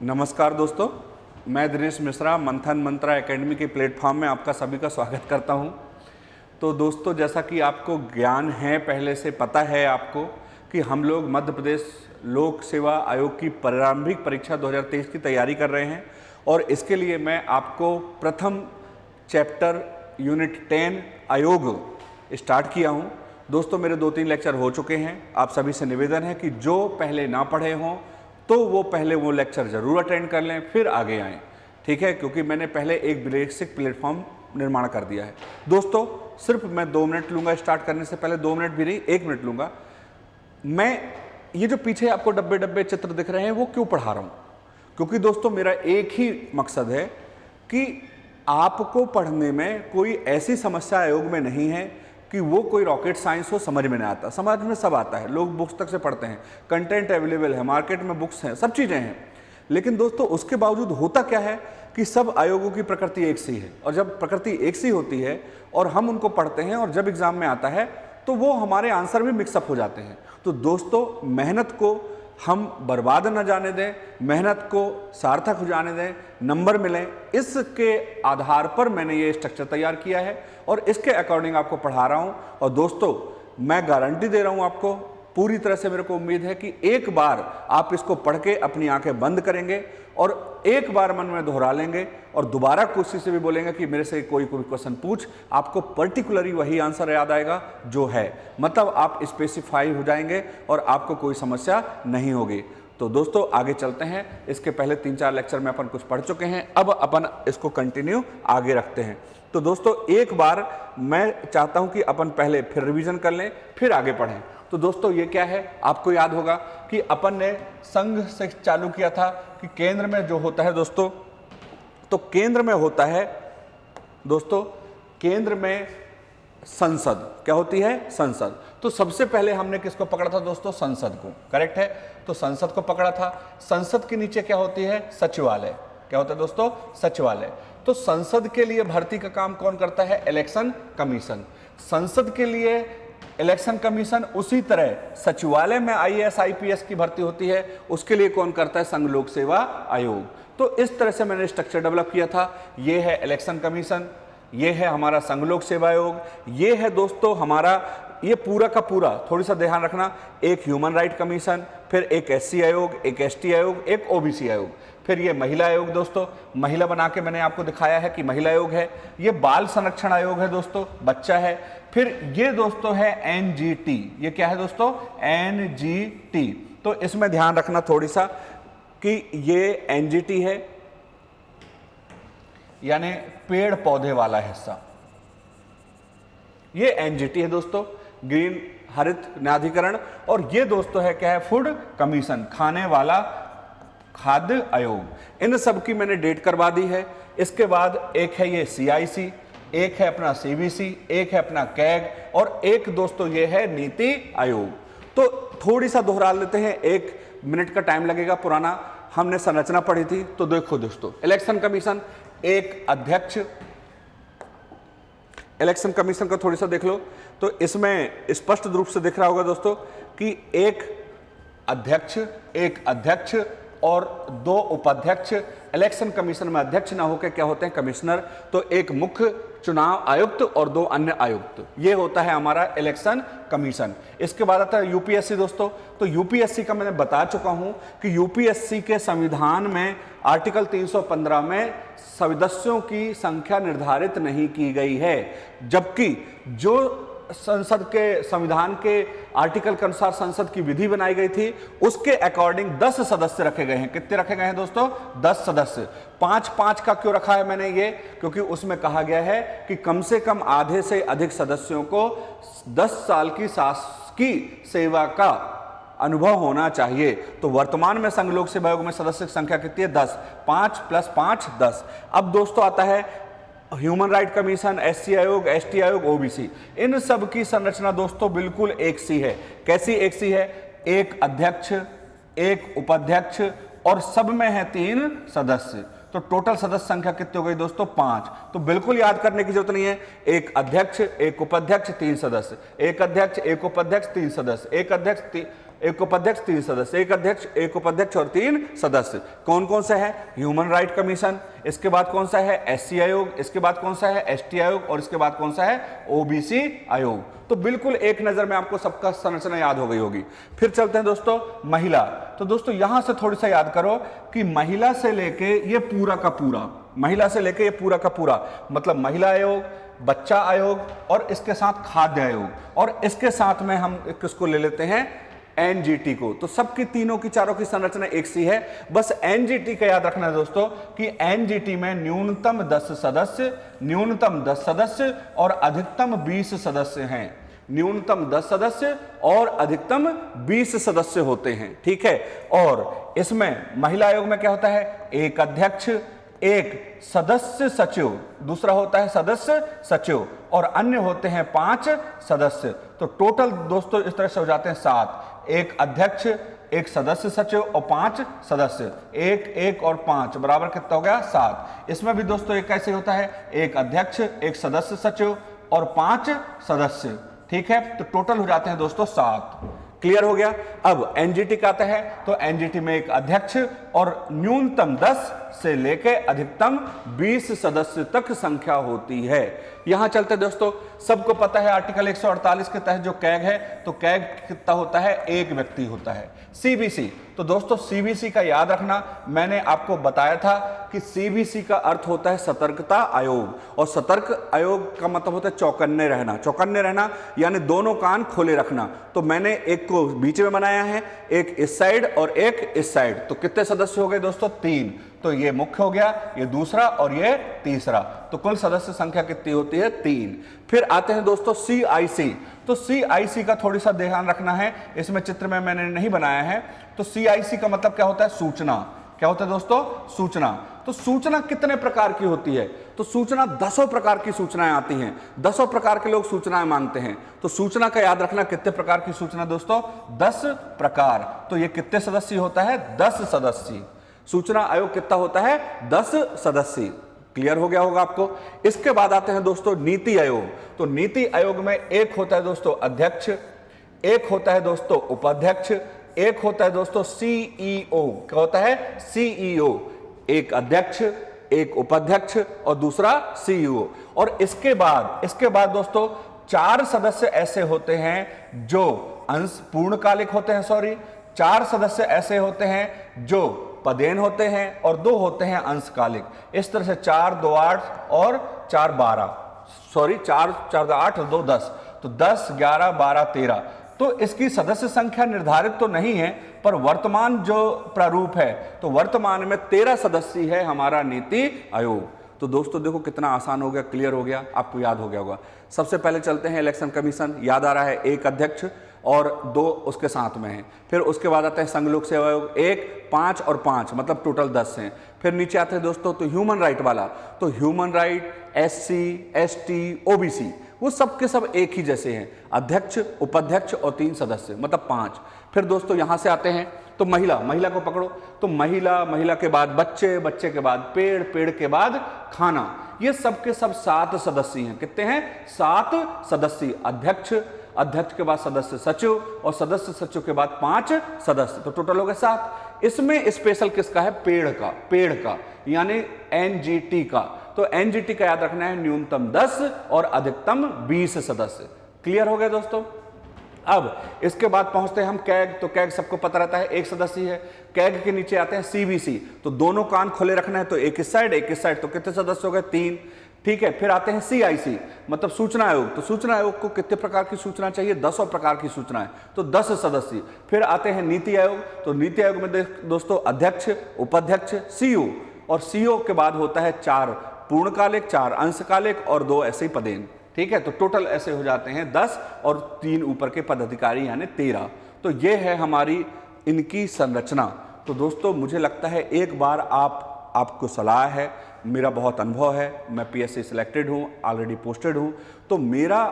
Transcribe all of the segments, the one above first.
नमस्कार दोस्तों, मैं दिनेश मिश्रा मंथन मंत्रा एकेडमी के प्लेटफॉर्म में आपका सभी का स्वागत करता हूं। तो दोस्तों, जैसा कि आपको ज्ञान है, पहले से पता है आपको कि हम लोग मध्य प्रदेश लोक सेवा आयोग की प्रारंभिक परीक्षा 2023 की तैयारी कर रहे हैं और इसके लिए मैं आपको प्रथम चैप्टर यूनिट 10 आयोग स्टार्ट किया हूं। दोस्तों, मेरे 2-3 लेक्चर हो चुके हैं। आप सभी से निवेदन है कि जो पहले ना पढ़े हों तो वो पहले वो लेक्चर ज़रूर अटेंड कर लें, फिर आगे आएँ, ठीक है, क्योंकि मैंने पहले एक बेसिक प्लेटफॉर्म निर्माण कर दिया है। दोस्तों, सिर्फ मैं 2 मिनट लूँगा, स्टार्ट करने से पहले 2 मिनट भी नहीं, 1 मिनट लूँगा। मैं ये जो पीछे आपको डब्बे डब्बे चित्र दिख रहे हैं वो क्यों पढ़ा रहा हूँ? क्योंकि दोस्तों, मेरा एक ही मकसद है कि आपको पढ़ने में कोई ऐसी समस्या आयोग में नहीं है कि वो कोई रॉकेट साइंस हो, समझ में नहीं आता। समझ में सब आता है, लोग बुक्स तक से पढ़ते हैं, कंटेंट अवेलेबल है, मार्केट में बुक्स हैं, सब चीज़ें हैं। लेकिन दोस्तों, उसके बावजूद होता क्या है कि सब आयोगों की प्रकृति एक सी है, और जब प्रकृति एक सी होती है और हम उनको पढ़ते हैं और जब एग्जाम में आता है तो वो हमारे आंसर भी मिक्सअप हो जाते हैं। तो दोस्तों, मेहनत को हम बर्बाद न जाने दें, मेहनत को सार्थक हो जाने दें, नंबर मिलें, इसके आधार पर मैंने ये स्ट्रक्चर तैयार किया है और इसके अकॉर्डिंग आपको पढ़ा रहा हूँ। और दोस्तों, मैं गारंटी दे रहा हूँ आपको, पूरी तरह से मेरे को उम्मीद है कि एक बार आप इसको पढ़ के अपनी आंखें बंद करेंगे और एक बार मन में दोहरा लेंगे और दोबारा कोशिश से भी बोलेंगे कि मेरे से कोई क्वेश्चन पूछ, आपको पर्टिकुलरली वही आंसर याद आएगा जो है, मतलब आप स्पेसिफाई हो जाएंगे और आपको कोई समस्या नहीं होगी। तो दोस्तों, आगे चलते हैं। इसके पहले 3-4 लेक्चर में अपन कुछ पढ़ चुके हैं, अब अपन इसको कंटिन्यू आगे रखते हैं। तो दोस्तों, एक बार मैं चाहता हूं कि अपन पहले फिर रिवीजन कर लें, फिर आगे पढ़ें। तो दोस्तों, ये क्या है, आपको याद होगा कि अपन ने संघ से चालू किया था कि केंद्र में जो होता है दोस्तों, तो केंद्र में होता है दोस्तों, केंद्र में संसद क्या होती है, संसद। तो सबसे पहले हमने किसको पकड़ा था दोस्तों, संसद को, करेक्ट है। तो संसद को पकड़ा था। संसद के नीचे क्या होती है, सचिवालय। क्या होता है दोस्तों, सचिवालय। तो संसद के लिए भर्ती का काम कौन करता है, इलेक्शन कमीशन। संसद के लिए इलेक्शन कमीशन, उसी तरह सचिवालय में IAS IPS की भर्ती होती है, उसके लिए कौन करता है, संघ लोक सेवा आयोग। तो इस तरह से मैंने स्ट्रक्चर डेवलप किया था। ये है इलेक्शन कमीशन, ये है हमारा संघ लोक सेवा आयोग, ये है दोस्तों हमारा, ये पूरा का पूरा, थोड़ी सा ध्यान रखना, एक ह्यूमन राइट कमीशन, फिर एक SC आयोग, एक ST आयोग, एक OBC आयोग, फिर ये महिला आयोग। दोस्तों, महिला बना के मैंने आपको दिखाया है कि महिला आयोग है। ये बाल संरक्षण आयोग है दोस्तों, बच्चा है। फिर ये दोस्तों है NGT। ये क्या है दोस्तों, NGT। तो इसमें ध्यान रखना थोड़ी सा कि ये NGT है, यानी पेड़ पौधे वाला हिस्सा, ये NGT है दोस्तों, ग्रीन हरित न्यायाधिकरण। और ये दोस्तों है क्या है, फूड कमीशन, खाने वाला खाद्य आयोग। इन सब की मैंने डेट करवा दी है। इसके बाद एक है ये CIC, एक है अपना CBC, एक है अपना CAG और एक दोस्तों ये है नीति आयोग। तो थोड़ी सा दोहरा लेते हैं, 1 मिनट का टाइम लगेगा। पुराना हमने संरचना पढ़ी थी। तो देखो दोस्तों, इलेक्शन कमीशन, एक अध्यक्ष, इलेक्शन कमीशन का थोड़ी सा देख लो। तो इसमें स्पष्ट रूप से दिख रहा होगा दोस्तों कि एक अध्यक्ष और 2 उपाध्यक्ष। इलेक्शन कमीशन में अध्यक्ष ना होकर क्या होते हैं, कमिश्नर। तो एक मुख्य चुनाव आयुक्त और 2 अन्य आयुक्त, ये होता है हमारा इलेक्शन कमीशन। इसके बाद आता है UPSC दोस्तों। तो UPSC का मैंने बता चुका हूं कि UPSC के संविधान में आर्टिकल 315 में सदस्यों की संख्या निर्धारित नहीं की गई है, जबकि जो संसद के संविधान के आर्टिकल के अनुसार संसद की विधि बनाई गई थी, उसके अकॉर्डिंग 10 सदस्य रखे गए हैं। कितने रखे गए हैं दोस्तों, 10 सदस्य। 5-5 का क्यों रखा है मैंने ये, क्योंकि उसमें कहा गया है कि कम से कम आधे से अधिक सदस्यों को 10 साल की शासकीय सेवा का अनुभव होना चाहिए। तो वर्तमान में संघ लोक सेवा आयोग में सदस्य की संख्या कितनी है, 10। 5 + 5 10। अब दोस्तों आता है ह्यूमन राइट कमीशन, SC आयोग, ST आयोग, OBC। इन सब की संरचना दोस्तों बिल्कुल एक सी है। कैसी एक सी है, एक अध्यक्ष, एक उपाध्यक्ष और सब में है 3 सदस्य। तो टोटल सदस्य संख्या कितनी हो गई दोस्तों, 5। तो बिल्कुल याद करने की जरूरत नहीं है, एक अध्यक्ष, एक उपाध्यक्ष, 3 सदस्य, एक अध्यक्ष, एक उपाध्यक्ष, 3 सदस्य, एक अध्यक्ष, एक उपाध्यक्ष 3 सदस्य, एक अध्यक्ष, एक उपाध्यक्ष और 3 सदस्य। कौन कौन सा है? ह्यूमन राइट कमीशन, इसके बाद कौन सा है? एससी आयोग, इसके बाद कौन सा है? एसटी आयोग, और इसके बाद कौन सा है? ओबीसी आयोग। तो बिल्कुल एक नजर में आपको सबका संरचना याद हो गई होगी। फिर चलते हैं दोस्तों महिला। तो दोस्तों यहां से थोड़ी सा याद करो कि महिला से लेके ये पूरा का पूरा, महिला से लेके ये पूरा का पूरा, मतलब महिला आयोग, बच्चा आयोग और इसके साथ खाद्य आयोग, और इसके साथ में हम किसको ले लेते हैं? एनजीटी को। तो सबकी तीनों की चारों की संरचना एक सी है, बस एनजीटी का याद रखना है दोस्तों कि एनजीटी में न्यूनतम 10 सदस्य, न्यूनतम 10 सदस्य और अधिकतम 20 सदस्य हैं। न्यूनतम 10 सदस्य और अधिकतम 20 सदस्य होते हैं, ठीक है। और इसमें महिला आयोग में क्या होता है? एक अध्यक्ष, एक सदस्य सचिव, दूसरा होता है सदस्य सचिव, और अन्य होते हैं 5 सदस्य। तो टोटल दोस्तों इस तरह से हो जाते हैं 7, एक अध्यक्ष, एक सदस्य सचिव और 5 सदस्य। एक और 5 बराबर कितना हो गया? 7। इसमें भी दोस्तों एक कैसे होता है? एक अध्यक्ष, एक सदस्य सचिव और 5 सदस्य, ठीक है। तो टोटल हो जाते हैं दोस्तों 7। क्लियर हो गया। अब एनजीटी का आता है, तो एनजीटी में एक अध्यक्ष और न्यूनतम 10 से लेके अधिकतम 20 सदस्य तक संख्या होती है। यहां चलते दोस्तों, सबको पता है आर्टिकल 148 के तहत जो कैग है, तो कैग कितना होता है? एक व्यक्ति होता है। सीबीसी, तो दोस्तों सीबीसी का याद रखना, मैंने आपको बताया था कि सीबीसी का अर्थ होता है सतर्कता आयोग, और सतर्क आयोग का मतलब होता है चौकन्ने रहना। चौकन्ने रहना यानी दोनों कान खोले रखना। तो मैंने एक को बीच में बनाया है, एक इस साइड और एक इस साइड। तो कितने सदस्य हो गए दोस्तों? 3। तो ये मुख्य हो गया, ये दूसरा और ये तीसरा। तो कुल सदस्य संख्या कितनी होती है? 3। फिर आते हैं दोस्तों सीआईसी। तो सीआईसी का थोड़ी सा ध्यान रखना है, इसमें चित्र में मैंने नहीं बनाया है। तो सीआईसी का मतलब क्या होता है? सूचना। क्या होता है दोस्तों? सूचना। तो सूचना कितने प्रकार की होती है? तो सूचना 10 प्रकार की सूचनाएं आती हैं। 10 प्रकार के लोग सूचनाएं मांगते हैं। तो सूचना का याद रखना, कितने प्रकार की सूचना दोस्तों? 10 प्रकार। तो ये कितने सदस्य होता है? 10 सदस्य। सूचना आयोग कितना होता है? 10 सदस्य। क्लियर हो गया होगा आपको। इसके बाद आते हैं दोस्तों नीति आयोग। तो नीति आयोग में एक होता है दोस्तों अध्यक्ष, एक होता है दोस्तों उपाध्यक्ष, एक होता है दोस्तों सीईओ। क्या होता है? सीईओ। एक अध्यक्ष, एक उपाध्यक्ष और दूसरा सीईओ। और इसके बाद दोस्तों 4 सदस्य ऐसे होते हैं जो अंश पूर्णकालिक होते हैं, 4 सदस्य ऐसे होते हैं जो पदेन होते हैं और 2 होते हैं अंशकालिक। इस तरह से 4, 2, 8 और 4, 12, 4, 8 और 2, 10। तो 10, 11, 12, 13। तो इसकी सदस्य संख्या निर्धारित तो नहीं है, पर वर्तमान जो प्रारूप है, तो वर्तमान में 13 सदस्य है हमारा नीति आयोग। तो दोस्तों देखो कितना आसान हो गया, क्लियर हो गया, आपको याद हो गया होगा। सबसे पहले चलते हैं इलेक्शन कमीशन। याद आ रहा है, एक अध्यक्ष और 2 उसके साथ में हैं। फिर उसके बाद आता है संघ लोक सेवा आयोग, 1, 5 और 5, मतलब टोटल 10 हैं। फिर नीचे आते हैं दोस्तों तो ह्यूमन राइट वाला। तो human right, SC, ST, OBC, वो सब के सब एक ही जैसे हैं, अध्यक्ष, उपाध्यक्ष और 3 सदस्य, मतलब 5। फिर दोस्तों यहां से आते हैं तो महिला को पकड़ो। तो महिला के बाद बच्चे, बच्चे के बाद पेड़, पेड़ के बाद खाना। ये सब के सब 7 सदस्य हैं। कितने हैं? 7 सदस्य। अध्यक्ष के बाद सदस्य सचिव और सदस्य सचिव के बाद 5 सदस्य। तो टोटल हो गए 7। इसमें स्पेशल किसका है? पेड़ का यानी एनजीटी का। तो एनजीटी का याद रखना है न्यूनतम 10 और अधिकतम 20 सदस्य। क्लियर हो गया दोस्तों। अब इसके बाद पहुंचते हैं हम कैग। तो कैग सबको पता रहता है, 1 सदस्य है। कैग के नीचे आते हैं सीबीसी। तो दोनों कान खुले रखना है, तो एक इस साइड एक इस साइड। तो कितने सदस्य हो गए? 3। ठीक है। फिर आते हैं सीआईसी, मतलब सूचना आयोग। तो सूचना आयोग को कितने प्रकार की सूचना चाहिए? 10 प्रकार की सूचनाएं, तो 10 सदस्य। फिर आते हैं नीति आयोग। तो नीति आयोग में दोस्तों अध्यक्ष, उपाध्यक्ष, सीईओ, और सीईओ के बाद होता है 4 पूर्णकालिक, 4 अंशकालिक और 2 ऐसे ही पदेन। ठीक है। तो टोटल ऐसे हो जाते हैं 10 और 3 ऊपर के पदाधिकारी यानी 13। तो ये है हमारी इनकी संरचना। तो दोस्तों मुझे लगता है एक बार आपको सलाह है, मेरा बहुत अनुभव है, मैं पीएससी सिलेक्टेड हूँ, ऑलरेडी पोस्टेड हूँ। तो मेरा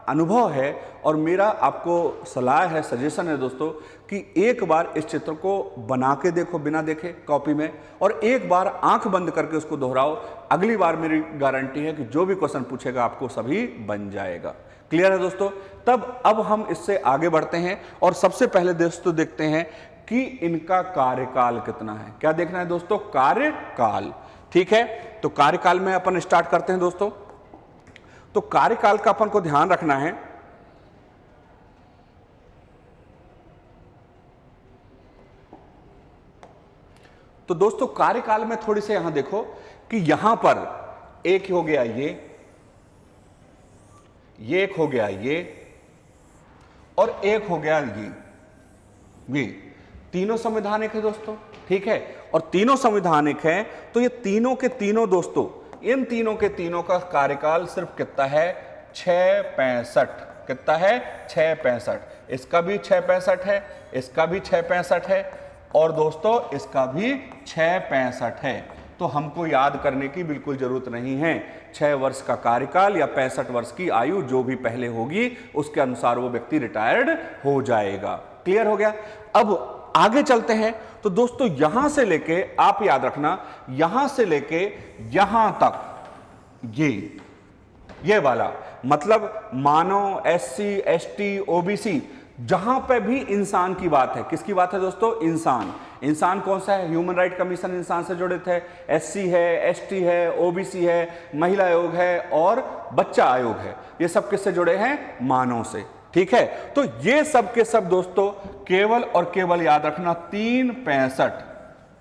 अनुभव है और मेरा आपको सलाह है, सजेशन है दोस्तों कि एक बार इस चित्र को बना के देखो बिना देखे कॉपी में, और एक बार आंख बंद करके उसको दोहराओ। अगली बार मेरी गारंटी है कि जो भी क्वेश्चन पूछेगा आपको सभी बन जाएगा। क्लियर है दोस्तों? तब अब हम इससे आगे बढ़ते हैं और सबसे पहले दोस्तों देखते हैं कि इनका कार्यकाल कितना है। क्या देखना है दोस्तों? कार्यकाल। ठीक है, तो कार्यकाल में अपन स्टार्ट करते हैं दोस्तों। तो कार्यकाल का अपन को ध्यान रखना है तो दोस्तों कार्यकाल में थोड़ी से यहां देखो कि यहां पर एक हो गया ये एक हो गया ये और एक हो गया ये तीनों संवैधानिक है दोस्तों। ठीक है, और तीनों संवैधानिक हैं तो ये तीनों के तीनों दोस्तों, इन तीनों के तीनों का कार्यकाल सिर्फ कितना है? 665। कितना है? 665। इसका भी 665 है, इसका भी 665 है और दोस्तों इसका भी 665 है। तो हमको याद करने की बिल्कुल जरूरत नहीं है। 6 वर्ष का कार्यकाल या 65 वर्ष की आयु जो भी पहले होगी उसके अनुसार वो व्यक्ति रिटायर्ड हो जाएगा। क्लियर हो गया? अब आगे चलते हैं। तो दोस्तों यहां से लेके, आप याद रखना, यहां से लेके यहां तक ये वाला मतलब मानव, एससी, एसटी, ओबीसी, जहां पे भी इंसान की बात है। किसकी बात है दोस्तों? इंसान। इंसान कौन सा है? ह्यूमन राइट कमीशन इंसान से जुड़े थे। एससी है, एसटी है, ओबीसी है, महिला आयोग है और बच्चा आयोग है। ये सब किससे जुड़े हैं? मानव से। ठीक है, तो ये सब के सब दोस्तों केवल और केवल याद रखना 365।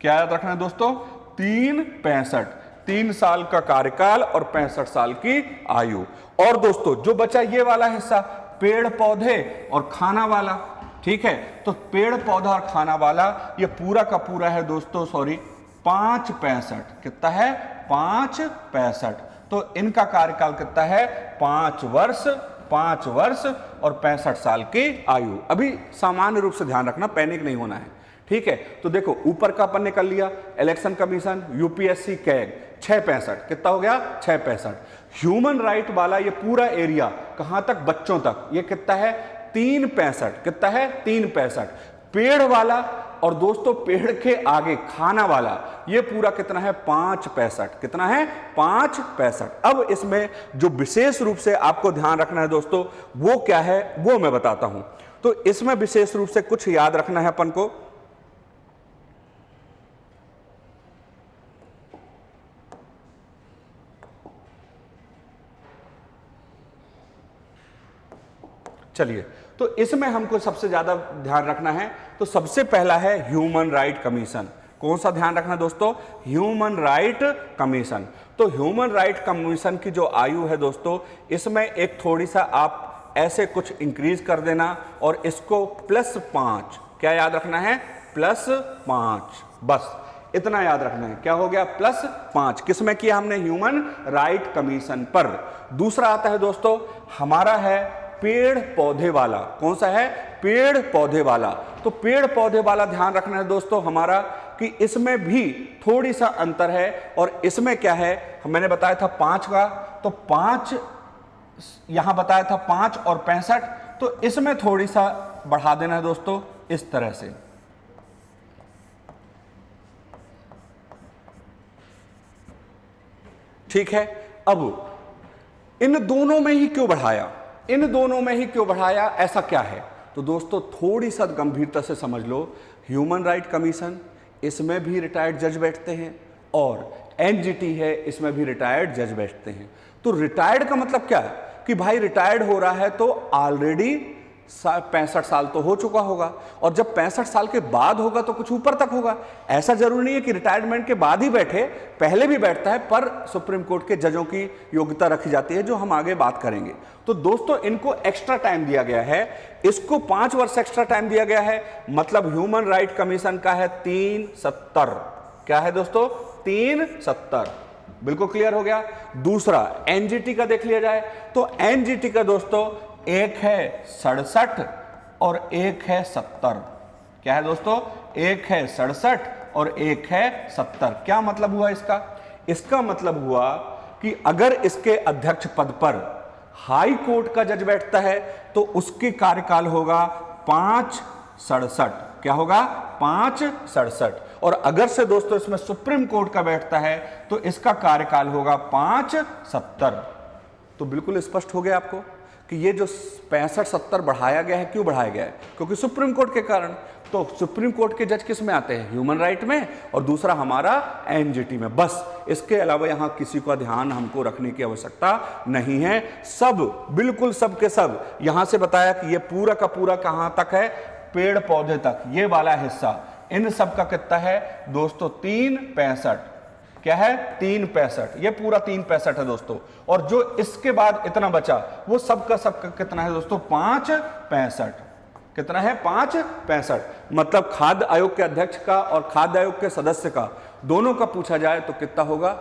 क्या याद रखना है दोस्तों? 365। 3 साल का कार्यकाल और 65 साल की आयु। और दोस्तों जो बचा ये वाला हिस्सा, पेड़ पौधे और खाना वाला। ठीक है, तो पेड़ पौधा और खाना वाला ये पूरा का पूरा है दोस्तों, सॉरी 565। कितना है? 565। तो इनका कार्यकाल कितना है? 5 वर्ष और 65 साल की आयु। अभी सामान्य रूप से ध्यान रखना, पैनिक नहीं होना है। ठीक है, तो देखो ऊपर का अपन निकल लिया, इलेक्शन कमीशन, यूपीएससी, कैग, 665। कितना हो गया? 665। ह्यूमन राइट वाला ये पूरा एरिया कहां तक? बच्चों तक। ये कितना है? 365। कितना है? 365। पेड़ वाला और दोस्तों पेड़ के आगे खाना वाला ये पूरा कितना है? 565। कितना है? 565। अब इसमें जो विशेष रूप से आपको ध्यान रखना है दोस्तों वो क्या है वो मैं बताता हूं। तो इसमें विशेष रूप से कुछ याद रखना है अपन को। चलिए, तो इसमें हमको सबसे ज्यादा ध्यान रखना है। तो सबसे पहला है ह्यूमन राइट कमीशन। कौन सा ध्यान रखना दोस्तों? Human right commission. तो ह्यूमन राइट कमीशन की जो आयु है दोस्तों, इसमें एक थोड़ी सा आप ऐसे कुछ इंक्रीज कर देना और इसको +5। क्या याद रखना है? +5। बस इतना याद रखना है। क्या हो गया? +5। किसमें किया हमने? ह्यूमन राइट कमीशन पर। दूसरा आता है दोस्तों हमारा है पेड़ पौधे वाला। कौन सा है? पेड़ पौधे वाला। तो पेड़ पौधे वाला ध्यान रखना है दोस्तों हमारा कि इसमें भी थोड़ी सा अंतर है। और इसमें क्या है? मैंने बताया था 5 का, तो 5 यहां बताया था 5 और 65, तो इसमें थोड़ी सा बढ़ा देना है दोस्तों इस तरह से। ठीक है, अब इन दोनों में ही क्यों बढ़ाया? इन दोनों में ही क्यों बढ़ाया? ऐसा क्या है? तो दोस्तों थोड़ी सा गंभीरता से समझ लो। ह्यूमन राइट कमीशन, इसमें भी रिटायर्ड जज बैठते हैं और एनजीटी है, इसमें भी रिटायर्ड जज बैठते हैं। तो रिटायर्ड का मतलब क्या है? कि भाई रिटायर्ड हो रहा है तो ऑलरेडी 65 साल तो हो चुका होगा, और जब 65 साल के बाद होगा तो कुछ ऊपर तक होगा। ऐसा जरूरी नहीं है कि रिटायरमेंट के बाद ही बैठे, पहले भी बैठता है, पर सुप्रीम कोर्ट के जजों की योग्यता रखी जाती है जो हम आगे बात करेंगे। तो दोस्तों इनको एक्स्ट्रा टाइम दिया गया है, इसको 5 वर्ष एक्स्ट्रा टाइम दिया गया है। मतलब ह्यूमन राइट कमीशन का है 370। क्या है दोस्तों? 370। बिल्कुल क्लियर हो गया। दूसरा एनजीटी का देख लिया जाए तो एनजीटी का दोस्तों एक है 67 और एक है 70। क्या है दोस्तों? एक है 67 और एक है 70। क्या मतलब हुआ इसका? इसका मतलब हुआ कि अगर इसके अध्यक्ष पद पर हाई कोर्ट का जज बैठता है तो उसके कार्यकाल होगा 567। क्या होगा? 567। और अगर से दोस्तों इसमें सुप्रीम कोर्ट का बैठता है तो इसका कार्यकाल होगा 570। तो बिल्कुल स्पष्ट हो गया आपको कि ये जो 65-70 बढ़ाया गया है, क्यों बढ़ाया गया है? क्योंकि सुप्रीम कोर्ट के कारण। तो सुप्रीम कोर्ट के जज किस में आते हैं? ह्यूमन राइट में, और दूसरा हमारा एनजीटी में। बस इसके अलावा यहां किसी का ध्यान हमको रखने की आवश्यकता नहीं है। सब, बिल्कुल सब के सब यहां से बताया कि ये पूरा का पूरा कहां तक है? पेड़ पौधे तक। ये वाला हिस्सा इन सब का कितना है दोस्तों? 365। क्या है? 365। ये पूरा 365 है दोस्तों। और जो इसके बाद इतना बचा वो सबका सबका कितना है दोस्तों? 565। कितना है? 565। मतलब खाद्य आयोग के अध्यक्ष का और खाद्य आयोग के सदस्य का, दोनों का पूछा जाए तो कितना होगा?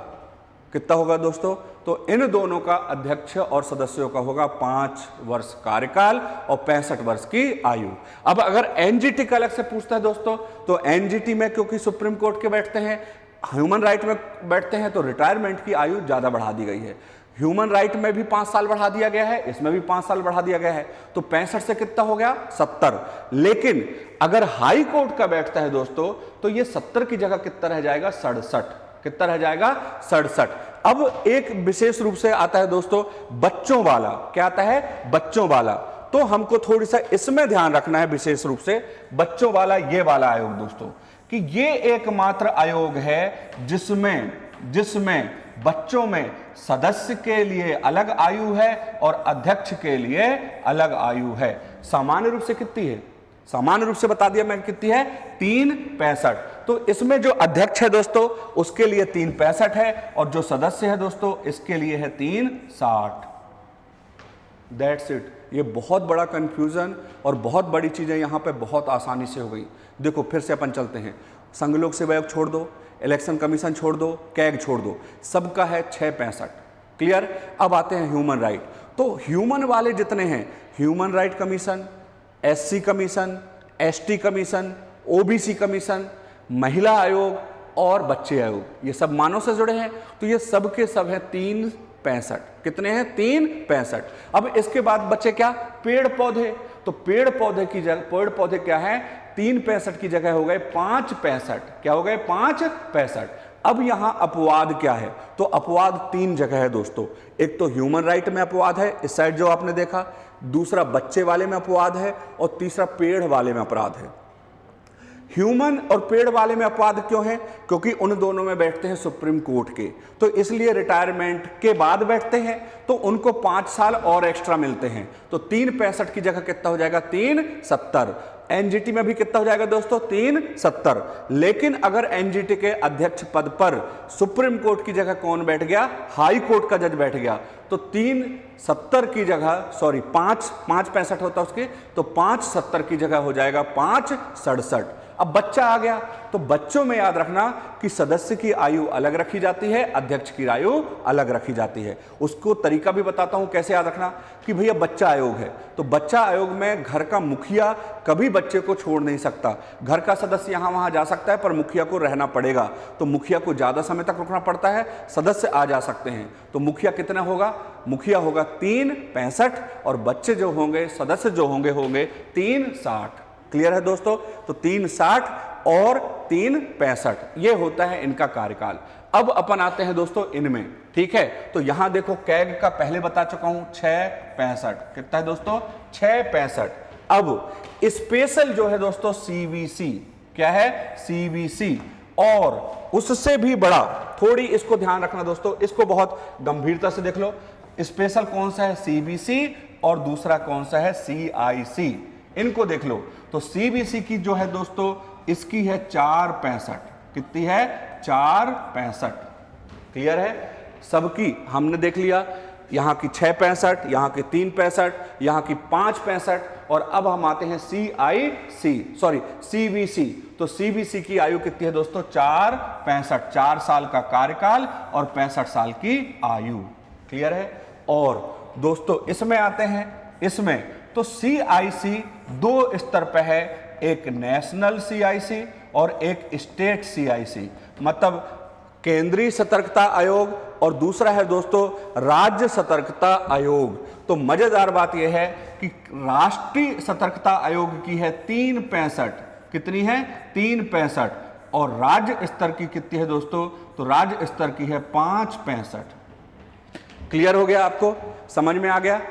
कितना होगा दोस्तों? तो इन दोनों का, अध्यक्ष और सदस्यों का, होगा 5 वर्ष कार्यकाल और 65 वर्ष की आयु। अब अगर एनजीटी का अलग से पूछता है दोस्तों, तो एनजीटी में क्योंकि सुप्रीम कोर्ट के बैठते हैं, ह्यूमन राइट में बैठते हैं, तो रिटायरमेंट की आयु ज्यादा बढ़ा दी गई है। ह्यूमन राइट में भी 5 साल बढ़ा दिया गया है, इसमें भी 5 साल बढ़ा दिया गया है। तो 65 से कितना हो गया? 70। लेकिन अगर हाई कोर्ट का बैठता है दोस्तों, तो ये 70 की जगह कितना रह जाएगा? 67। कितना रह जाएगा? 67। अब एक विशेष रूप से आता है दोस्तों बच्चों वाला। क्या आता है? बच्चों वाला। तो हमको थोड़ी सा इसमें ध्यान रखना है विशेष रूप से, बच्चों वाला, ये वाला आयोग दोस्तों, कि ये एकमात्र आयोग है जिसमें बच्चों में सदस्य के लिए अलग आयु है और अध्यक्ष के लिए अलग आयु है। सामान्य रूप से कितनी है? सामान्य रूप से बता दिया मैं कितनी है? 365। तो इसमें जो अध्यक्ष है दोस्तों उसके लिए 365 है, और जो सदस्य है दोस्तों इसके लिए है 360। That's it. ये बहुत बड़ा कंफ्यूजन और बहुत बड़ी चीजें यहां पे बहुत आसानी से हो गई। देखो फिर से अपन चलते हैं। संघ लोक सेवा आयोग छोड़ दो, इलेक्शन कमीशन छोड़ दो, कैग छोड़ दो, सबका है 665। क्लियर? अब आते हैं ह्यूमन राइट। तो ह्यूमन वाले जितने हैं, human right commission, SC commission, ST commission, OBC commission, महिला आयोग और बच्चे आयोग, ये सब मानव से जुड़े हैं। तो ये सब के सब है 365। कितने हैं? 365। अब इसके बाद बच्चे क्या? पेड़ पौधे। तो पेड़ पौधे की जगह, पेड़ पौधे क्या है? 365 की जगह हो गए 565। क्या हो गए? 565। अब यहां अपवाद क्या है? तो अपवाद 3 जगह है दोस्तों। एक तो ह्यूमन राइट में अपवाद है, इस साइड जो आपने देखा, दूसरा बच्चे वाले में अपवाद है, और तीसरा पेड़ वाले में अपराध है। ह्यूमन और पेड़ वाले में अपवाद क्यों है? क्योंकि उन दोनों में बैठते हैं सुप्रीम कोर्ट के, तो इसलिए रिटायरमेंट के बाद बैठते हैं, तो उनको 5 साल और एक्स्ट्रा मिलते हैं। तो 365 की जगह कितना हो जाएगा? 370। एनजीटी में भी कितना हो जाएगा दोस्तों? 370। लेकिन अगर एनजीटी के अध्यक्ष पद पर सुप्रीम कोर्ट की जगह कौन बैठ गया? हाई कोर्ट का जज बैठ गया, तो 370 की जगह, सॉरी 565 होता उसके, तो 570 की जगह हो जाएगा 567। अब बच्चा आ गया, तो बच्चों में याद रखना कि सदस्य की आयु अलग रखी जाती है, अध्यक्ष की आयु अलग रखी जाती है। उसको तरीका भी बताता हूं कैसे याद रखना, कि भैया बच्चा आयोग है, तो बच्चा आयोग में घर का मुखिया कभी बच्चे को छोड़ नहीं सकता। घर का सदस्य यहां वहां जा सकता है, पर मुखिया को रहना पड़ेगा। तो मुखिया को ज्यादा समय तक रुकना पड़ता है, सदस्य आ जा सकते हैं। तो मुखिया कितना होगा? मुखिया होगा 365, और बच्चे जो होंगे, सदस्य जो होंगे 360। क्लियर है दोस्तों? तो 360 और 365 ये होता है इनका कार्यकाल। अब अपन आते हैं दोस्तों इनमें, ठीक है? तो यहां देखो कैग का पहले बता चुका हूं 665। कितना है दोस्तों? 665। अब स्पेशल जो है दोस्तों सीवीसी, क्या है? सीवीसी, और उससे भी बड़ा, थोड़ी इसको ध्यान रखना दोस्तों, इसको बहुत गंभीरता से देख लो। स्पेशल कौन सा है? सीबीसी, और दूसरा कौन सा है? सीआईसी। इनको देख लो। तो सीबीसी की जो है दोस्तों, इसकी है 465। कितनी है? 465। क्लियर है? सबकी हमने देख लिया, यहां की 665, यहां की 365, यहां की 565, और अब हम आते हैं सीबीसी। तो सीबीसी की आयु कितनी है दोस्तों? 465। 4 साल का कार्यकाल और 65 साल की आयु। क्लियर है? और दोस्तों इसमें आते हैं, इसमें तो सीआईसी 2 स्तर पे है, एक नेशनल सीआईसी और एक स्टेट सीआईसी, मतलब केंद्रीय सतर्कता आयोग, और दूसरा है दोस्तों राज्य सतर्कता आयोग। तो मजेदार बात यह है कि राष्ट्रीय सतर्कता आयोग की है 365। कितनी है? 365। और राज्य स्तर की कितनी है दोस्तों? तो राज्य स्तर की है 565। क्लियर हो गया? आपको समझ में आ गया?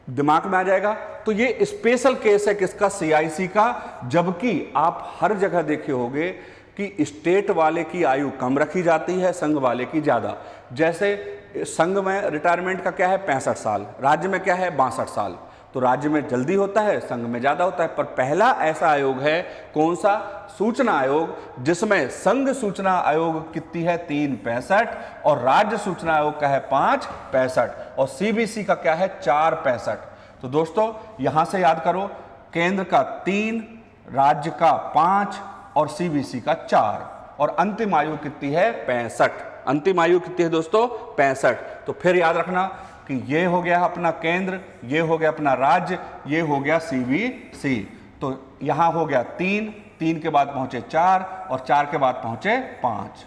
दिमाग में आ जाएगा। तो ये स्पेशल केस है किसका, सीआईसी का। जबकि आप हर जगह देखे होंगे कि स्टेट वाले की आयु कम रखी जाती है, संघ वाले की ज्यादा। जैसे संघ में रिटायरमेंट का क्या है 65 साल, राज्य में क्या है 62 साल। तो राज्य में जल्दी होता है, संघ में ज्यादा होता है। पर पहला ऐसा आयोग है कौन सा, सूचना आयोग, जिसमें संघ सूचना आयोग कितनी है 365 और राज्य सूचना आयोग का है 565 और सीबीसी का क्या है 465। तो दोस्तों यहां से याद करो, केंद्र का 3, राज्य का 5 और सीबीसी का 4 और अंतिम आयु कितनी है 65। अंतिम आयु कितनी है दोस्तों 65। तो फिर याद रखना कि ये हो गया अपना केंद्र, ये हो गया अपना राज्य, ये हो गया सीबीसी। तो यहां हो गया 3, 3 के बाद पहुंचे 4 और 4 के बाद पहुंचे 5।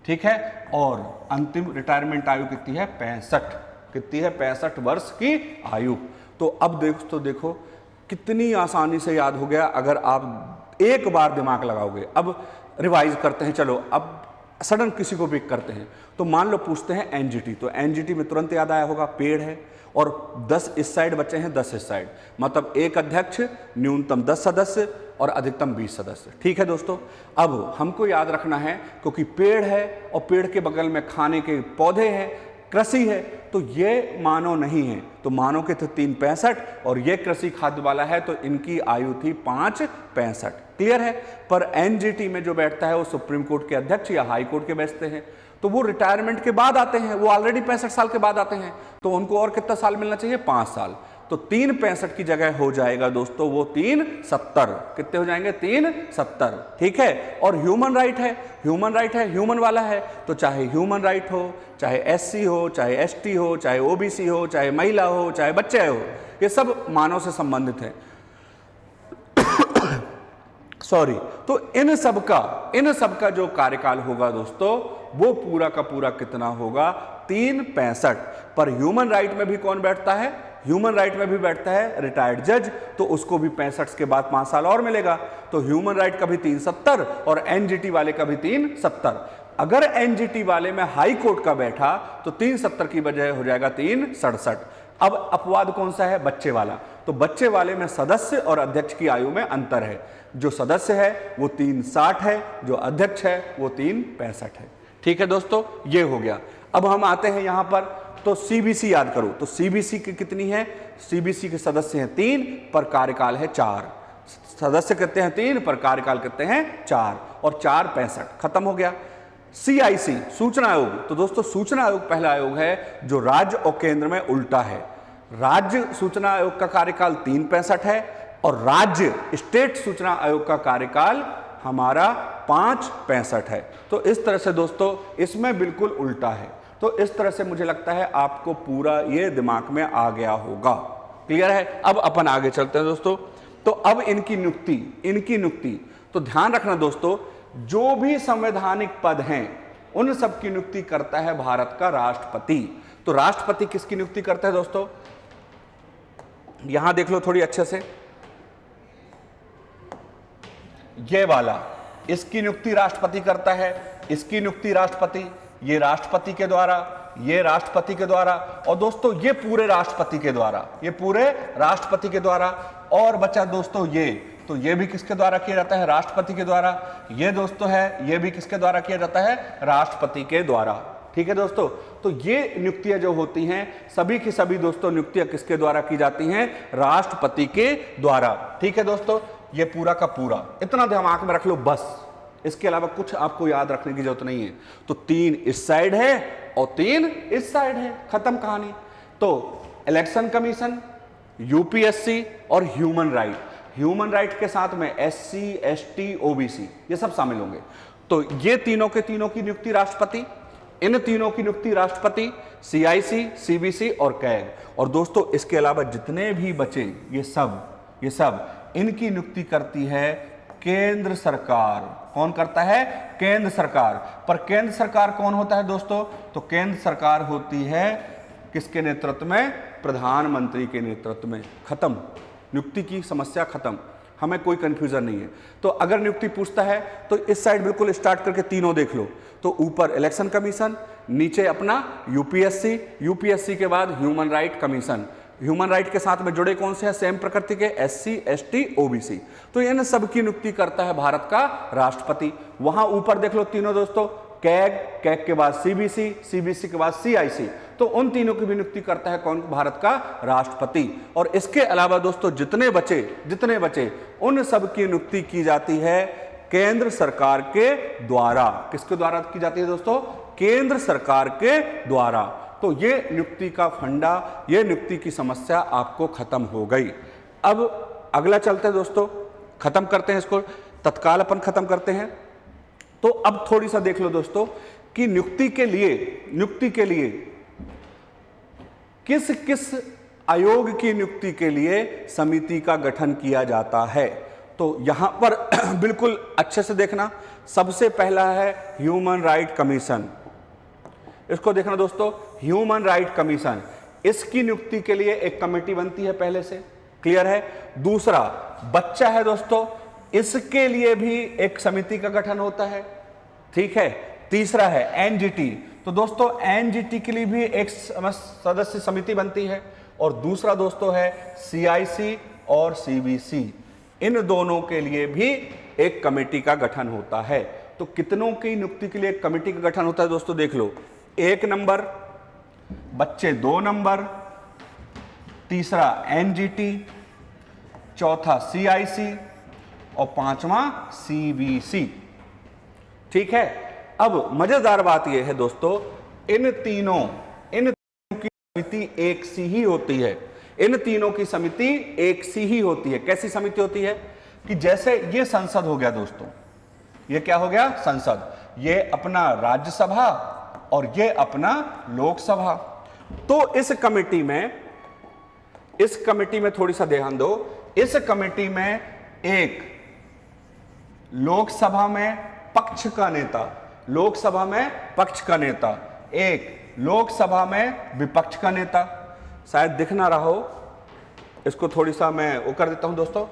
ठीक है, और अंतिम रिटायरमेंट आयु कितनी है 65। कितनी है 65 वर्ष की आयु। तो अब देखो कितनी आसानी से याद हो गया अगर आप एक बार दिमाग लगाओगे। अब रिवाइज करते हैं, चलो अब सडन किसी को पिक करते हैं। तो मान लो पूछते हैं एनजीटी, तो एनजीटी में तुरंत याद आया होगा पेड़ है और 10 इस साइड बचे हैं 10 इस साइड, मतलब एक अध्यक्ष, न्यूनतम 10 सदस्य और अधिकतम 20 सदस्य। ठीक है दोस्तों, अब हमको याद रखना है क्योंकि पेड़ है और पेड़ के बगल में खाने के पौधे हैं, कृषि है, तो ये मानव नहीं है। तो मानव के थे 365 और ये कृषि खाद्य वाला है, तो इनकी आयु थी 565। क्लियर है। पर एनजीटी में जो बैठता है वो सुप्रीम कोर्ट के अध्यक्ष या हाई कोर्ट के बैठते हैं, तो वो रिटायरमेंट के बाद आते हैं, वो ऑलरेडी 65 साल के बाद आते हैं, तो उनको और कितना साल मिलना चाहिए 5 साल। तो 365 की जगह हो जाएगा दोस्तों वो 370। कितने हो जाएंगे 370। ठीक है। और ह्यूमन राइट है, ह्यूमन राइट है, ह्यूमन वाला है, तो चाहे ह्यूमन राइट हो, चाहे एससी हो, चाहे एसटी हो, चाहे ओबीसी हो, चाहे महिला हो, चाहे बच्चे हो, ये सब मानव से संबंधित है। सॉरी। तो इन सब का जो कार्यकाल होगा दोस्तों वो पूरा का पूरा कितना होगा 365। पर ह्यूमन राइट में भी कौन बैठता है, ह्यूमन राइट में भी बैठता है रिटायर्ड जज, तो उसको भी 65 के बाद 5 साल और मिलेगा। तो ह्यूमन राइट का भी 370 और एनजीटी वाले का भी 370। अगर एनजीटी वाले में हाई कोर्ट का बैठा तो 370 की बजाय हो जाएगा 367। अब अपवाद कौन सा है, बच्चे वाला। तो बच्चे वाले में सदस्य और अध्यक्ष की आयु में अंतर है, जो सदस्य है वो 360 है, जो अध्यक्ष है वो 365 है। ठीक है दोस्तों, ये हो गया। अब हम आते हैं यहां पर, तो सीबीसी याद करो। तो सीबीसी की कितनी है, सीबीसी के सदस्य हैं 3 पर कार्यकाल है 4। सदस्य कितने हैं 3 पर कार्यकाल कितने हैं 4 और 4 65। खत्म हो गया। सीआईसी सूचना आयोग, तो दोस्तों सूचना आयोग पहला आयोग है जो राज्य और केंद्र में उल्टा है। राज्य सूचना आयोग का कार्यकाल 365 है और राज्य स्टेट सूचना आयोग का कार्यकाल हमारा 565 है। तो इस तरह से दोस्तों इसमें बिल्कुल उल्टा है। तो इस तरह से मुझे लगता है आपको पूरा ये दिमाग में आ गया होगा। क्लियर है। अब अपन आगे चलते हैं दोस्तों। तो अब इनकी नियुक्ति, तो ध्यान रखना दोस्तों, जो भी संवैधानिक पद हैं उन सब की नियुक्ति करता है भारत का राष्ट्रपति। तो राष्ट्रपति किसकी नियुक्ति करता है दोस्तों, यहां देख लो थोड़ी अच्छे से, ये वाला, इसकी नियुक्ति राष्ट्रपति करता है, इसकी नियुक्ति राष्ट्रपति, ये राष्ट्रपति के द्वारा, ये राष्ट्रपति के द्वारा, और दोस्तों ये पूरे राष्ट्रपति के द्वारा, ये पूरे राष्ट्रपति के द्वारा। और बचा दोस्तों ये, तो ये भी किसके द्वारा किया जाता है, राष्ट्रपति के द्वारा। ये दोस्तों है, ये भी किसके द्वारा किया जाता है, राष्ट्रपति के द्वारा। ठीक है दोस्तों। तो ये नियुक्तियां जो होती हैं सभी की सभी दोस्तों नियुक्तियां किसके द्वारा की जाती हैं, राष्ट्रपति के द्वारा। ठीक है दोस्तों, ये पूरा का पूरा इतना दिमाग में रख लो बस, इसके अलावा कुछ आपको याद रखने की जरूरत नहीं है। तो 3 इस साइड है और 3 इस साइड है, खत्म कहानी। तो इलेक्शन कमीशन, यूपीएससी और ह्यूमन राइट के साथ में एससी, एसटी, ओबीसी ये सब शामिल होंगे। तो ये तीनों के तीनों की नियुक्ति राष्ट्रपति, इन तीनों की नियुक्ति राष्ट्रपति, सीआईसी, सीबीसी और कैग। और दोस्तों इसके अलावा जितने भी बचे ये सब इनकी नियुक्ति करती है केंद्र सरकार। कौन करता है, केंद्र सरकार। पर केंद्र सरकार कौन होता है दोस्तों, तो केंद्र सरकार होती है किसके नेतृत्व में, प्रधानमंत्री के नेतृत्व में। खत्म, नियुक्ति की समस्या खत्म, हमें कोई कंफ्यूजन नहीं है। तो अगर नियुक्ति पूछता है तो इस साइड बिल्कुल स्टार्ट करके तीनों देख लो। तो ऊपर इलेक्शन कमीशन, नीचे अपना यूपीएससी के बाद human right commission, human right के साथ में जुड़े कौन से हैं? सेम प्रकृति के SC, ST, OBC। तो इन सब की नियुक्ति करता है भारत का राष्ट्रपति। वहां ऊपर देख लो तीनों दोस्तों, कैग के बाद CBC, CBC के बाद CIC, तो उन तीनों की भी नियुक्ति करता है कौन? भारत का राष्ट्रपति। और इसके अलावा दोस्तों जितने बचे उन सब की नियुक्ति की जाती है केंद्र सरकार के द्वारा। किसके द्वारा की जाती है दोस्तों? केंद्र सरकार के द्वारा। तो ये नियुक्ति का फंडा, ये नियुक्ति की समस्या आपको खत्म हो गई। अब अगला चलते हैं दोस्तों, खत्म करते हैं इसको, तत्काल अपन खत्म करते हैं। तो अब थोड़ी सा देख लो दोस्तों कि नियुक्ति के लिए किस किस आयोग की नियुक्ति के लिए समिति का गठन किया जाता है। तो यहां पर बिल्कुल अच्छे से देखना। सबसे पहला है ह्यूमन राइट कमीशन। इसको देखना दोस्तों, ह्यूमन राइट कमीशन, इसकी नियुक्ति के लिए एक कमेटी बनती है पहले से, क्लियर है। दूसरा बच्चा है दोस्तों, इसके लिए भी एक समिति का गठन होता है, ठीक है। तीसरा है NGT, तो दोस्तों NGT के लिए भी एक सदस्य समिति बनती है। और दूसरा दोस्तों है CIC और CBC, इन दोनों के लिए भी एक कमेटी का गठन होता है। तो कितनों की नियुक्ति के लिए एक कमेटी का गठन होता है दोस्तों? देख लो, 1 नंबर, बच्चे 2 नंबर, तीसरा NGT, चौथा CIC और पांचवा CBC, ठीक है। अब मजेदार बात यह है दोस्तों, इन तीनों की समिति एक सी ही होती है। इन तीनों की समिति एक सी ही होती है। कैसी समिति होती है? कि जैसे ये संसद हो गया दोस्तों, ये क्या हो गया? संसद, ये अपना राज्यसभा और ये अपना लोकसभा। तो इस कमेटी में थोड़ी सा ध्यान दो। इस कमेटी में एक लोकसभा में पक्ष का नेता, एक लोकसभा में विपक्ष का नेता। शायद दिख ना रहा हो, इसको थोड़ी सा मैं वो कर देता हूं दोस्तों।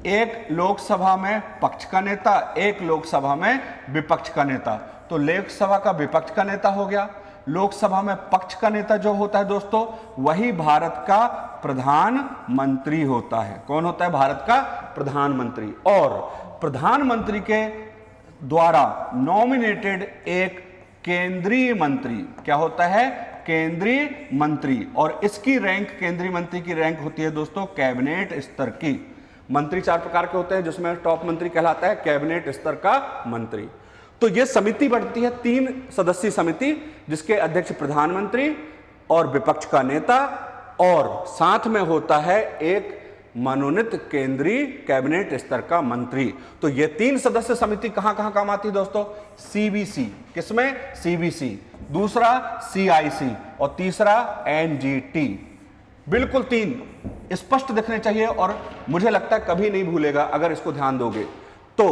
एक लोकसभा में पक्ष का नेता, एक लोकसभा में विपक्ष का नेता। तो लोकसभा का विपक्ष का नेता हो गया। लोकसभा में पक्ष का नेता जो होता है दोस्तों, वही भारत का प्रधानमंत्री होता है। कौन होता है? भारत का प्रधानमंत्री। और प्रधानमंत्री के द्वारा नॉमिनेटेड एक केंद्रीय मंत्री, क्या होता है? केंद्रीय मंत्री। और इसकी रैंक, केंद्रीय मंत्री की रैंक होती है दोस्तों कैबिनेट स्तर की। मंत्री 4 प्रकार के होते हैं, जिसमें टॉप मंत्री कहलाता है कैबिनेट स्तर का मंत्री। तो यह समिति बढ़ती है 3 सदस्यीय समिति, जिसके अध्यक्ष प्रधानमंत्री और विपक्ष का नेता, और साथ में होता है एक मनोनीत केंद्रीय कैबिनेट स्तर का मंत्री। तो ये 3 सदस्य समिति कहां कहां काम आती है दोस्तों? CBC, किसमें? CBC, दूसरा CIC और तीसरा NGT। बिल्कुल 3 स्पष्ट दिखने चाहिए और मुझे लगता है कभी नहीं भूलेगा अगर इसको ध्यान दोगे। तो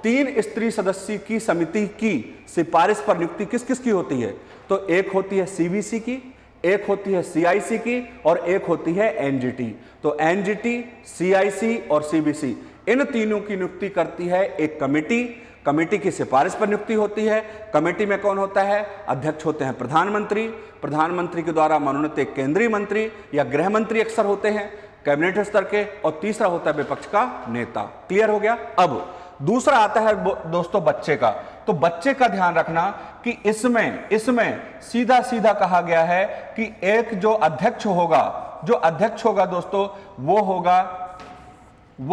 3 स्त्री सदस्य की समिति की सिफारिश पर नियुक्ति किस किस की होती है? तो एक होती है CBC की, एक होती है CIC की और एक होती है NGT। तो NGT, CIC और CBC, इन तीनों की नियुक्ति करती है एक कमेटी। कमेटी की सिफारिश पर नियुक्ति होती है। कमेटी में कौन होता है? अध्यक्ष होते हैं प्रधानमंत्री। प्रधानमंत्री के द्वारा मनोनीत एक केंद्रीय मंत्री या गृह मंत्री अक्सर होते हैं कैबिनेट स्तर के, और तीसरा होता है विपक्ष का नेता। क्लियर हो गया? अब दूसरा आता है दोस्तों बच्चे का। तो बच्चे का ध्यान रखना कि इसमें सीधा सीधा कहा गया है कि एक जो अध्यक्ष होगा दोस्तों, वो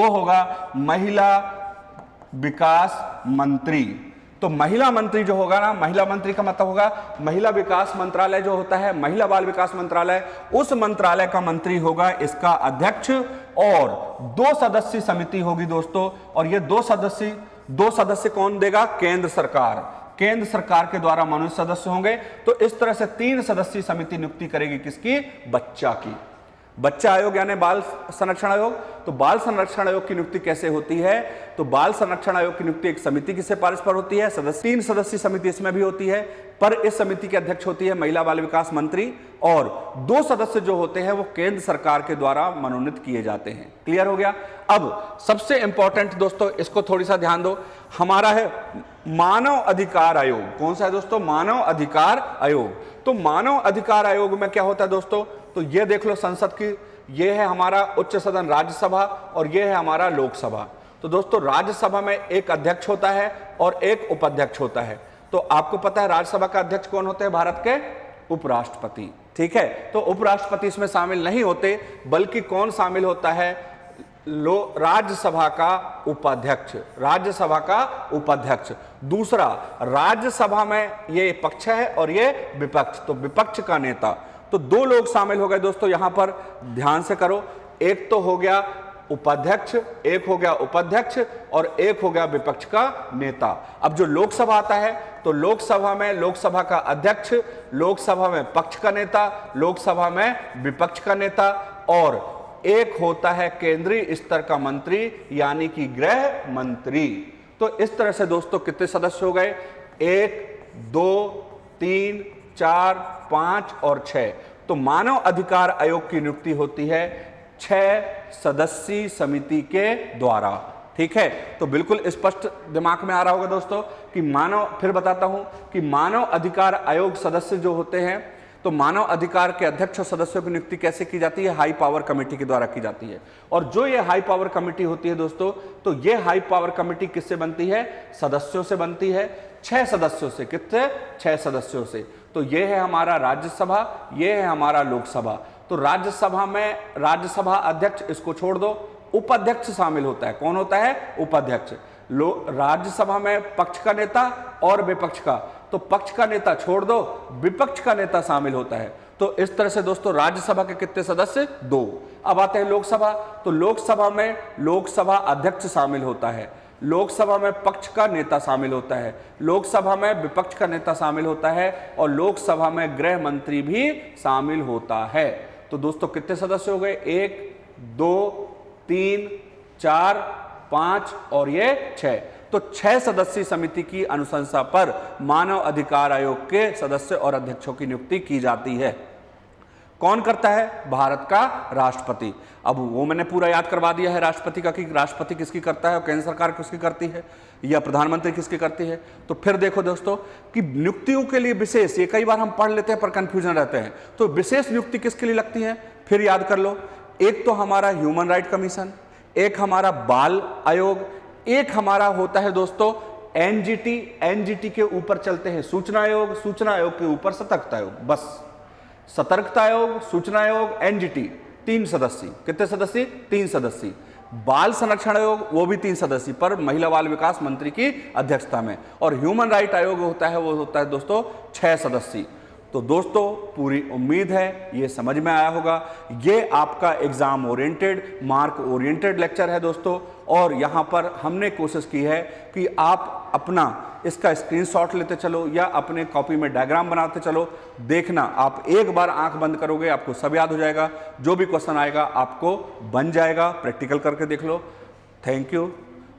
होगा महिला विकास मंत्री। तो महिला मंत्री जो होगा ना, महिला मंत्री का मतलब होगा महिला विकास मंत्रालय जो होता है, महिला बाल विकास मंत्रालय, उस मंत्रालय का मंत्री होगा इसका अध्यक्ष। और 2 सदस्यीय समिति होगी दोस्तों, और ये 2 सदस्य कौन देगा? केंद्र सरकार के द्वारा मनोनीत सदस्य होंगे। तो इस तरह से 3 सदस्यीय समिति नियुक्ति करेगी किसकी? बच्चा की। बच्चा आयोग यानी बाल संरक्षण आयोग। तो बाल संरक्षण आयोग की नियुक्ति कैसे होती है? तो बाल संरक्षण आयोग की नियुक्ति एक समिति की सिफारिश पर होती है। 3 सदस्यीय समिति इसमें भी होती है, पर इस समिति के अध्यक्ष होती है महिला बाल विकास मंत्री, और 2 सदस्य जो होते हैं वो केंद्र सरकार के द्वारा मनोनीत किए जाते हैं। क्लियर हो गया? अब सबसे इंपॉर्टेंट दोस्तों, इसको थोड़ी सा ध्यान दो, हमारा है मानव अधिकार आयोग। कौन सा है दोस्तों? मानव अधिकार आयोग। तो मानव अधिकार आयोग में क्या होता है दोस्तों? तो ये देख लो, संसद की ये है हमारा उच्च सदन राज्यसभा और ये है हमारा लोकसभा। तो दोस्तों राज्यसभा में एक अध्यक्ष होता है और एक उपाध्यक्ष होता है। तो आपको पता है राज्यसभा का अध्यक्ष कौन होते हैं? भारत के उपराष्ट्रपति। ठीक है, तो उपराष्ट्रपति इसमें शामिल नहीं होते, बल्कि कौन शामिल होता है? राज्यसभा का उपाध्यक्ष, राज्यसभा का उपाध्यक्ष। दूसरा, राज्यसभा में ये पक्ष है और ये विपक्ष, तो विपक्ष का नेता। तो दो लोग शामिल हो गए दोस्तों, यहां पर ध्यान से करो, एक तो हो गया उपाध्यक्ष, एक हो गया उपाध्यक्ष और एक हो गया विपक्ष का नेता। अब जो लोकसभा आता है, तो लोकसभा में लोकसभा का अध्यक्ष, लोकसभा में पक्ष का नेता, लोकसभा में विपक्ष का नेता, और एक होता है केंद्रीय स्तर का मंत्री यानी कि गृह मंत्री। तो इस तरह से दोस्तों कितने सदस्य हो गए? 1 2 3 4 5 और 6। तो मानव अधिकार आयोग की नियुक्ति होती है 6 सदस्यीय समिति के द्वारा। ठीक है, तो बिल्कुल स्पष्ट दिमाग में आ रहा होगा दोस्तों कि फिर बताता हूं कि मानव अधिकार आयोग सदस्य जो होते हैं, तो मानव अधिकार के अध्यक्ष और सदस्यों की नियुक्ति कैसे की जाती है? हाई पावर कमेटी के द्वारा की जाती है। और जो ये हाई पावर कमेटी होती है दोस्तों, तो ये हाई पावर कमेटी किससे बनती है? सदस्यों से बनती है, 6 सदस्यों से। कितने? 6 सदस्यों से। तो ये है हमारा राज्यसभा, ये है हमारा लोकसभा। तो राज्यसभा में राज्यसभा अध्यक्ष, इसको छोड़ दो, उपाध्यक्ष शामिल होता है। कौन होता है? उपाध्यक्ष। राज्यसभा में पक्ष का नेता और विपक्ष का, तो पक्ष का नेता छोड़ दो, विपक्ष का नेता शामिल होता है। तो इस तरह से दोस्तों राज्यसभा के कितने सदस्य? 2। अब आते हैं लोकसभा। तो लोकसभा में लोकसभा अध्यक्ष शामिल होता है, लोकसभा में पक्ष का नेता शामिल होता है, लोकसभा में विपक्ष का नेता शामिल होता है और लोकसभा में गृह मंत्री भी शामिल होता है। तो दोस्तों कितने सदस्य हो गए? 1 2 3 4 5 और ये 6। तो 6 सदस्यीय समिति की अनुशंसा पर मानव अधिकार आयोग के सदस्य और अध्यक्षों की नियुक्ति की जाती है। कौन करता है? भारत का राष्ट्रपति। अब वो मैंने पूरा याद करवा दिया है राष्ट्रपति का कि राष्ट्रपति किसकी करता है और केंद्र सरकार किसकी करती है या प्रधानमंत्री किसकी करती है। तो फिर देखो दोस्तों कि नियुक्तियों के लिए विशेष, ये कई बार हम पढ़ लेते हैं पर कंफ्यूजन रहते हैं, तो विशेष नियुक्ति किसके लिए लगती है? फिर याद कर लो, एक तो हमारा ह्यूमन राइट कमीशन, एक हमारा बाल आयोग, एक हमारा होता है दोस्तों एनजीटी, एनजीटी के ऊपर चलते हैं सूचना आयोग, सूचना आयोग के ऊपर सतर्कता आयोग। बस सतर्कता आयोग, सूचना आयोग, एनजीटी 3 सदस्यीय। कितने सदस्यीय? 3 सदस्यीय। बाल संरक्षण आयोग वो भी 3 सदस्यीय पर महिला बाल विकास मंत्री की अध्यक्षता में। और ह्यूमन राइट आयोग होता है, वो होता है दोस्तों 6 सदस्यीय। तो दोस्तों पूरी उम्मीद है ये समझ में आया होगा। ये आपका exam oriented, mark oriented lecture है दोस्तों, और यहाँ पर हमने कोशिश की है कि आप अपना इसका स्क्रीनशॉट लेते चलो या अपने कॉपी में डायग्राम बनाते चलो। देखना, आप एक बार आंख बंद करोगे आपको सब याद हो जाएगा, जो भी क्वेश्चन आएगा आपको बन जाएगा। प्रैक्टिकल करके देख लो। Thank you.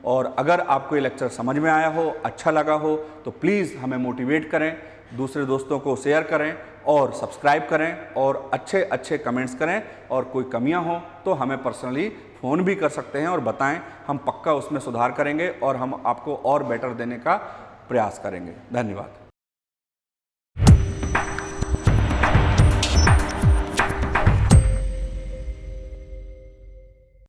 और अगर आपको ये लेक्चर समझ में आया हो, अच्छा लगा हो, तो प्लीज़ हमें मोटिवेट करें, दूसरे दोस्तों को शेयर करें और सब्सक्राइब करें और अच्छे अच्छे कमेंट्स करें। और कोई कमियां हो तो हमें पर्सनली फ़ोन भी कर सकते हैं और बताएं, हम पक्का उसमें सुधार करेंगे और हम आपको और बेटर देने का प्रयास करेंगे। धन्यवाद।